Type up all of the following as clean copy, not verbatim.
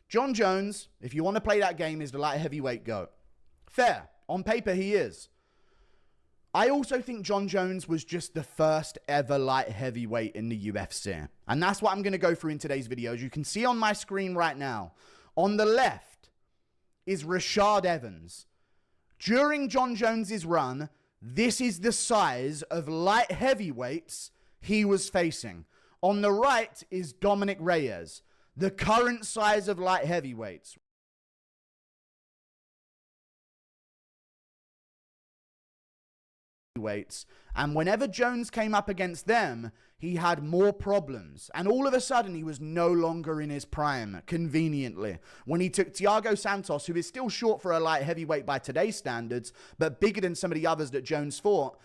Jon Jones, if you want to play that game, is the light heavyweight GOAT. Fair. On paper, he is. I also think Jon Jones was just the first ever light heavyweight in the UFC. And that's what I'm going to go through in today's video. As you can see on my screen right now, on the left is Rashad Evans. During Jon Jones's run, this is the size of light heavyweights he was facing. On the right is Dominic Reyes, the current size of light heavyweights. And whenever Jones came up against them, he had more problems. And all of a sudden, he was no longer in his prime, conveniently. When he took Thiago Santos, who is still short for a light heavyweight by today's standards, but bigger than some of the others that Jones fought,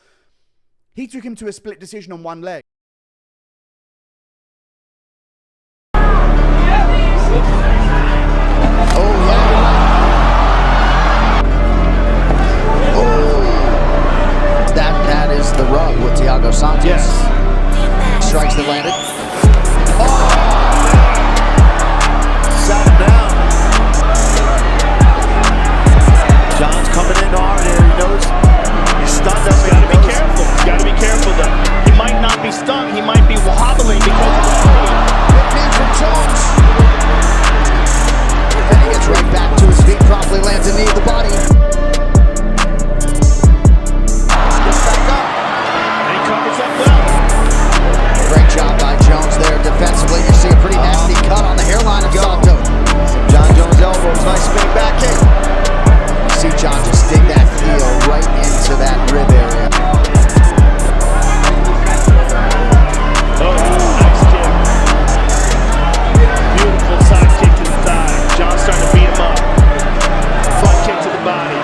he took him to a split decision on one leg. The rub with Thiago Santos. Yes. Strikes that landed. Oh! Sat him down. Jon's coming in hard here. He knows he's stunned up. Gotta be careful. Gotta be careful though. He might not be stunned. He might be wobbling because of the Big knee from Jones. Then he gets right back to his feet. Promptly lands a knee to the body. Great job by Jones there defensively. You see a pretty nasty cut on the hairline of Santos. Jon Jones' elbows, nice spinning back kick. You see Jon just dig that heel right into that rib area. Oh, nice kick. Beautiful side kick to the thigh. Jon's starting to beat him up. Front kick to the body.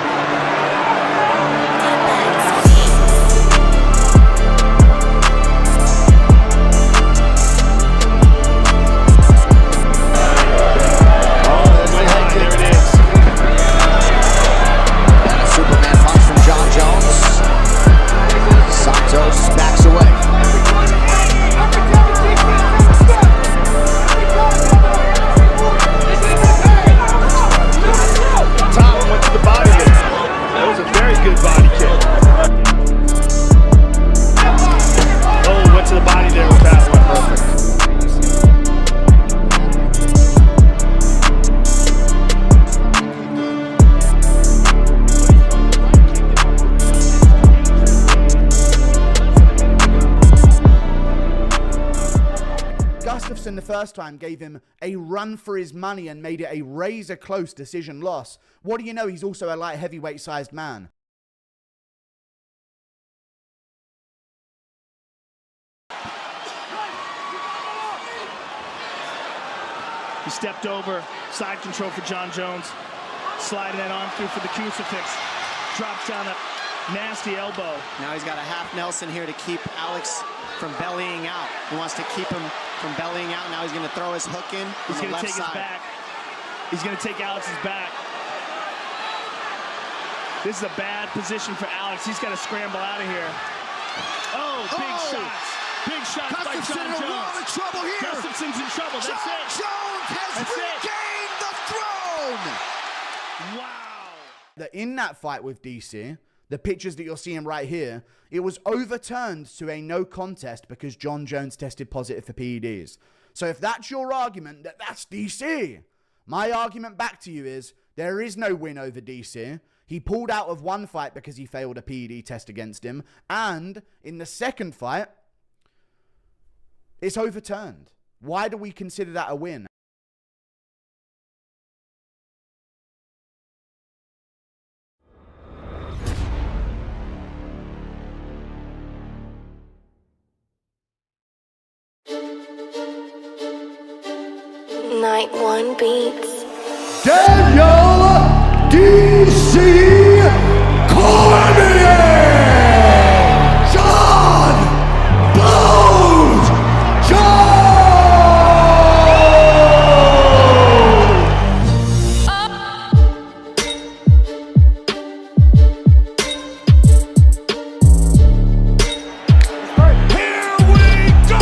The first time gave him a run for his money and made it a razor close decision loss. What do you know? He's also a light heavyweight sized man. He stepped over, side control for Jon Jones, sliding that arm through for the crucifix, drops down a nasty elbow. Now he's got a half Nelson here to keep Alex from bellying out. He wants to keep him from bellying out. Now he's going to throw his hook in. He's going to take his back. He's going to take Alex's back. This is a bad position for Alex. He's got to scramble out of here. Oh, big shots. Big shots by Jon Jones. In a lot of trouble here. Gustafson's in trouble. That's it. Jones has regained the throne. Wow. In that fight with DC, the pictures that you're seeing right here, it was overturned to a no contest because Jon Jones tested positive for PEDs. So if that's your argument, that's DC, my argument back to you is there is no win over DC. He pulled out of one fight because he failed a PED test against him. And in the second fight, it's overturned. Why do we consider that a win? Night One Beats. Daniel DC Cormier! Jon Blows Jones! Here we go!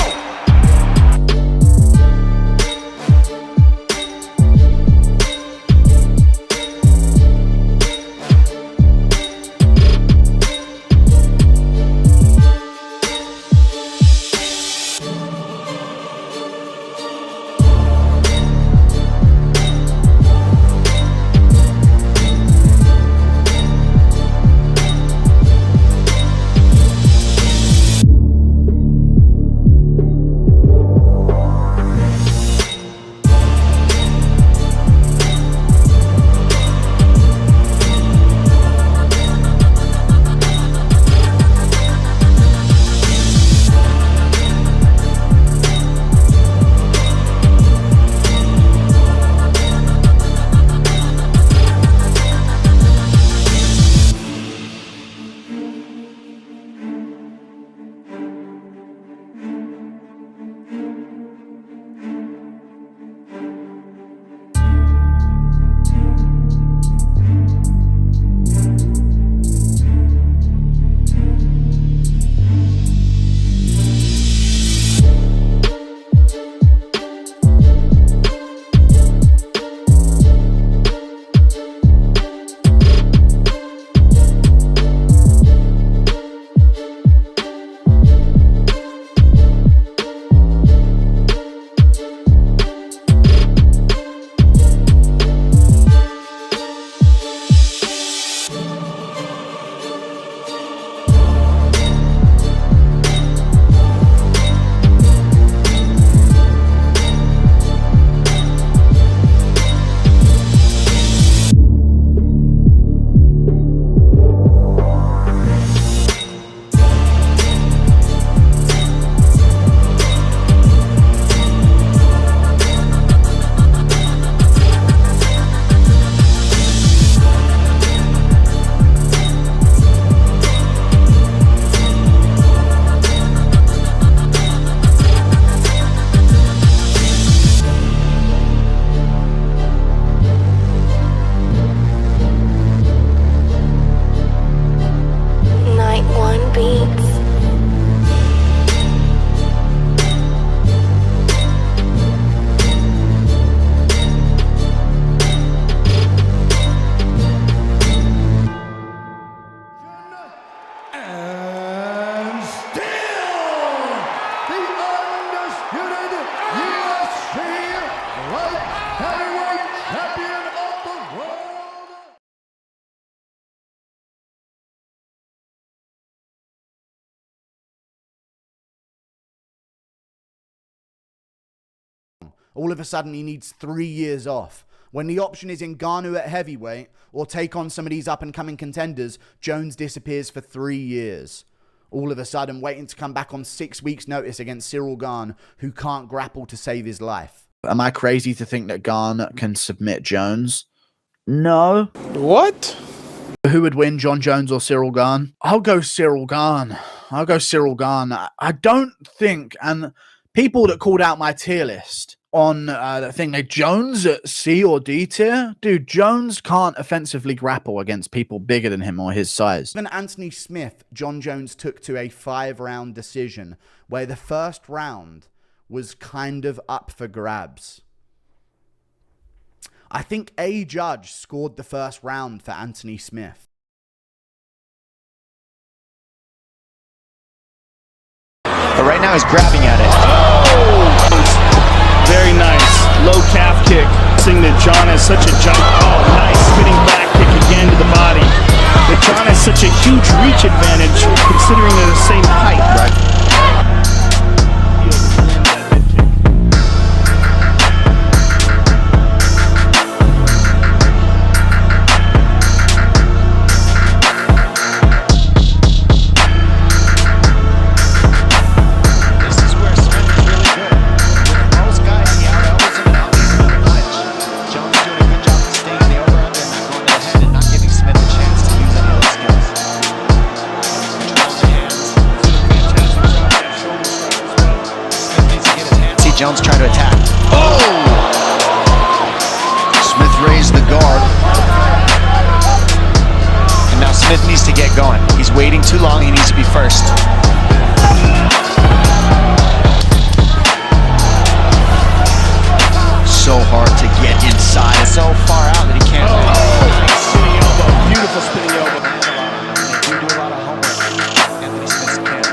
all of a sudden he needs 3 years off. When the option is Ngannou at heavyweight or take on some of these up-and-coming contenders, Jones disappears for 3 years. All of a sudden waiting to come back on 6 weeks' notice against Cyril Gane, who can't grapple to save his life. Am I crazy to think that Gane can submit Jones? No. What? Who would win, Jon Jones or Cyril Gane? I'll go Cyril Gane. I'll go Cyril Gane. I don't think, and people that called out my tier list on that thing, like Jones at C or D tier, dude, Jones can't offensively grapple against people bigger than him or his size. Even Anthony Smith, Jon Jones took to a 5-round decision where the first round was kind of up for grabs. I think a judge scored the first round for Anthony Smith. But right now he's grabbing at it. Oh! Very nice. Low calf kick. Seeing that Jon has such a jump. Oh, nice. Spinning back kick again to the body. But Jon has such a huge reach advantage considering they're the same height. Right. Jones trying to attack. Oh! Smith raised the guard. And now Smith needs to get going. He's waiting too long. He needs to be first. So hard to get inside. So far out that he can't. Spinning elbow. Beautiful spinning elbow. They do a lot of homework. Anthony Smith can.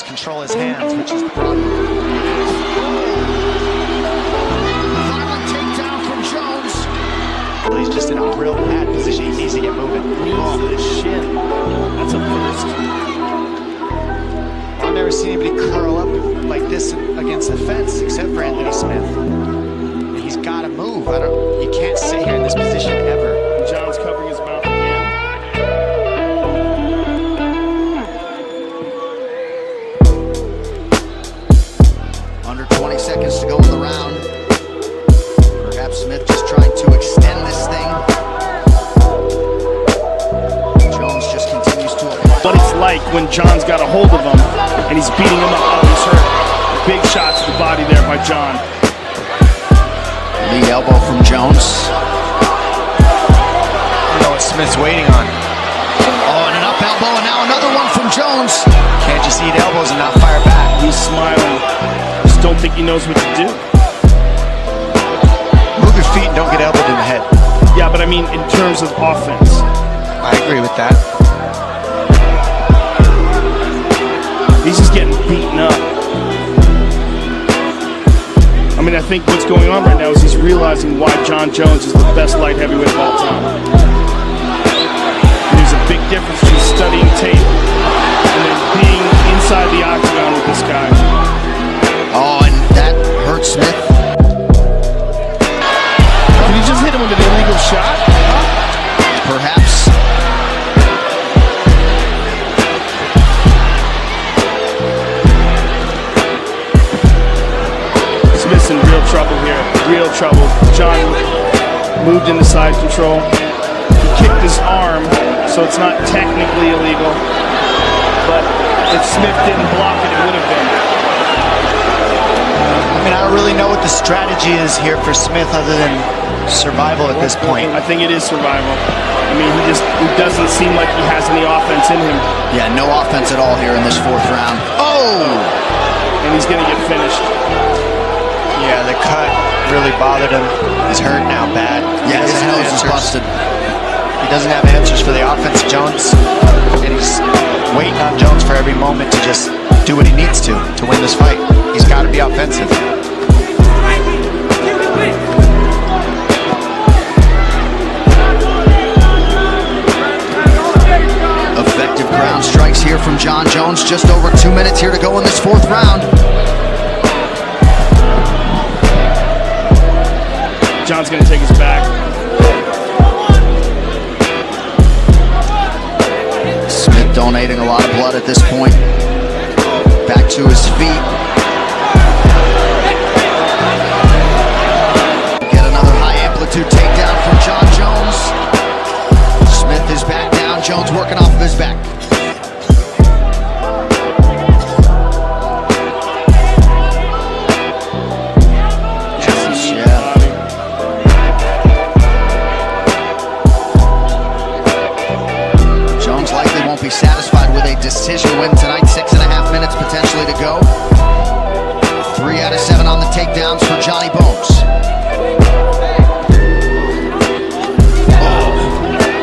Control his hands, which is the problem. Violent takedown from Jones. Well, he's just in a real bad position. He needs to get moving. Oh, shit. That's a first. I've never seen anybody curl up like this against the fence, except for Anthony Smith. And he's got to move. You can't sit here in this position ever. Jon's covering his mouth again. Under 20 seconds to go in the round. Perhaps Smith just trying to extend this thing. Jones just continues to apply. What it's like when Jon's got a hold of him and he's beating him up. Oh, he's hurt. Big shot to the body there by Jon. Lead elbow from Jones. You know what Smith's waiting on. Oh, and an up elbow, and now another one from Jones. Can't just eat elbows and not fire back. He's smiling. Just don't think he knows what to do. Move your feet and don't get elbowed in the head. Yeah, but I mean in terms of offense. I agree with that. He's just getting beaten up. I mean, I think what's going on right now is he's realizing why Jon Jones is the best light heavyweight of all time. And there's a big difference between studying tape and then being inside the octagon with this guy. Oh, and that hurt Smith. Did he just hit him with an illegal shot? Perhaps. Smith's in real trouble here. Real trouble. Jon moved into side control. He kicked his arm so it's not technically illegal. But if Smith didn't block it, it would have been. I mean, I don't really know what the strategy is here for Smith other than survival at this point. I think it is survival. I mean, he doesn't seem like he has any offense in him. Yeah, no offense at all here in this fourth round. Oh! And he's going to get finished. Yeah, the cut really bothered him. He's hurt now bad. Yeah, his nose is busted. He doesn't have answers for the offense, Jones. And he's waiting on Jones for every moment to just do what he needs to win this fight. He's got to be offensive. Effective ground strikes here from Jon Jones. Just over 2 minutes here to go in this fourth round. Jon's going to take his back. Smith donating a lot of blood at this point. Back to his feet. Get another high amplitude takedown from Jon Jones. Smith is back down. Jones working off of his back. Satisfied with a decision win tonight. 6.5 minutes potentially to go. 3 out of 7 on the takedowns for Johnny Bones.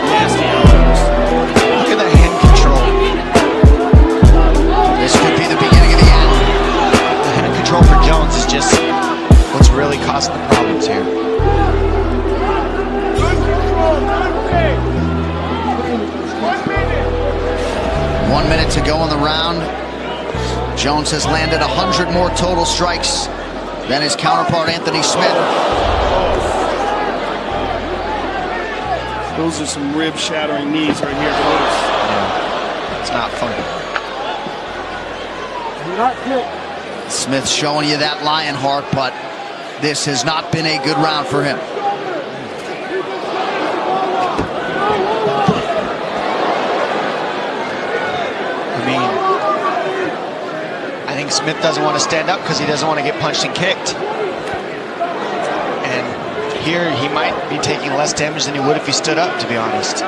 Nasty elbows. Look at the hand control. This could be the beginning of the end. The hand control for Jones is just what's really causing the problems here. 1 minute to go in the round. Jones has landed 100 more total strikes than his counterpart Anthony Smith. Those are some rib-shattering knees right here, folks. Yeah. It's not fun. Smith showing you that lion heart, but this has not been a good round for him. I think Smith doesn't want to stand up because he doesn't want to get punched and kicked. And here he might be taking less damage than he would if he stood up, to be honest.